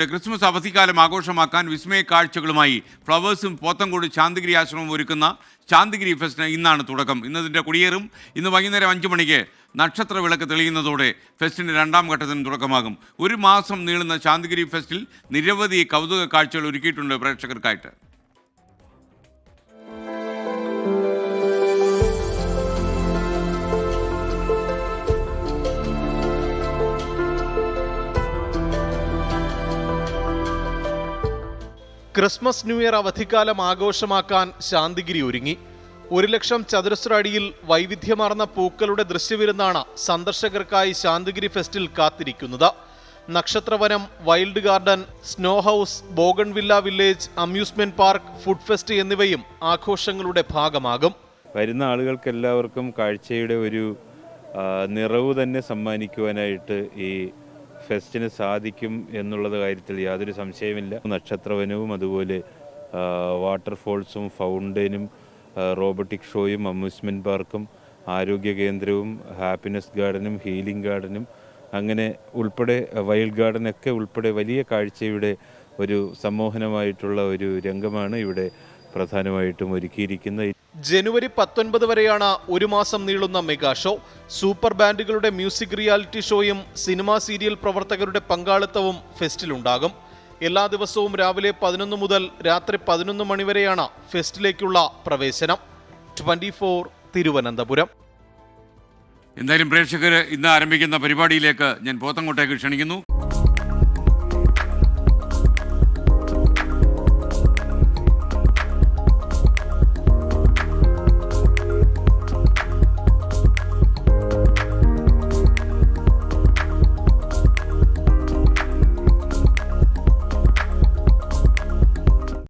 Christmas അവധിക്കാലം ആഘോഷമാക്കാൻ വിസ്മയ കാഴ്ചകളുമായി ഫ്ലവേഴ്സും പോത്തങ്കോട് ശാന്തിഗിരി ആശ്രമം ഒരുക്കുന്ന ശാന്തിഗിരി ഫെസ്റ്റിന് ഇന്നാണ് തുടക്കം. ഇന്നതിൻ്റെ കൊടിയേറും. ഇന്ന് വൈകുന്നേരം 5 മണിക്ക് നക്ഷത്ര വിളക്ക് തെളിയുന്നതോടെ ഫെസ്റ്റിൻ്റെ 2ാം ഘട്ടത്തിന് തുടക്കമാകും. ഒരു മാസം നീളുന്ന ശാന്തിഗിരി ഫെസ്റ്റിൽ നിരവധി കൗതുക കാഴ്ചകൾ ഒരുക്കിയിട്ടുണ്ട് പ്രേക്ഷകർക്കായിട്ട്. ക്രിസ്മസ് ന്യൂ ഇയർ അവധിക്കാലം ആഘോഷമാക്കാൻ ശാന്തിഗിരി ഒരുങ്ങി. 1,00,000 ചതുരശ്ര അടിയിൽ വൈവിധ്യമാർന്ന പൂക്കളുടെ ദൃശ്യവിരുന്നാണ് സന്ദർശകർക്കായി ശാന്തിഗിരി ഫെസ്റ്റിൽ കാത്തിരിക്കുന്നത്. നക്ഷത്രവനം, wild garden, snow house, bougainvillea village, amusement park, food fest എന്നിവയും ആഘോഷങ്ങളുടെ ഭാഗമാകും. വരുന്ന ആളുകൾക്ക് എല്ലാവർക്കും കാഴ്ചയുടെ ഒരു നിറവ് തന്നെ സമ്മാനിക്കുവാനായിട്ട് ഈ ഫെസ്റ്റിന് സാധിക്കും എന്നുള്ളത് കാര്യത്തിൽ യാതൊരു സംശയമില്ല. നക്ഷത്രവനവും അതുപോലെ വാട്ടർഫോൾസും ഫൗണ്ടനും റോബോട്ടിക് ഷോയും അമ്യൂസ്മെൻറ്റ് പാർക്കും ആരോഗ്യ കേന്ദ്രവും ഹാപ്പിനെസ് ഗാർഡനും ഹീലിംഗ് ഗാർഡനും അങ്ങനെ ഉൾപ്പെടെ വൈൽഡ് ഗാർഡനൊക്കെ ഉൾപ്പെടെ വലിയ കാഴ്ചയുടെ ഒരു സമ്മോഹനമായിട്ടുള്ള ഒരു രംഗമാണ് ഇവിടെ പ്രധാനമായിട്ടും ഒരുക്കിയിരിക്കുന്നത്. ജനുവരി 19 വരെയാണ് ഒരു മാസം നീളുന്ന മെഗാ ഷോ. സൂപ്പർ ബാൻഡുകളുടെ മ്യൂസിക് റിയാലിറ്റി ഷോയും സിനിമാ സീരിയൽ പ്രവർത്തകരുടെ പങ്കാളിത്തവും ഫെസ്റ്റിലുണ്ടാകും. എല്ലാ ദിവസവും രാവിലെ 11 മുതൽ രാത്രി 11 മണി വരെയാണ് ഫെസ്റ്റിലേക്കുള്ള പ്രവേശനം. 24 തിരുവനന്തപുരം. എന്തായാലും പ്രേക്ഷകർ ഇന്ന് ആരംഭിക്കുന്ന പരിപാടിയിലേക്ക് ഞാൻ പോത്തങ്കോട്ടേക്ക് ക്ഷണിക്കുന്നു.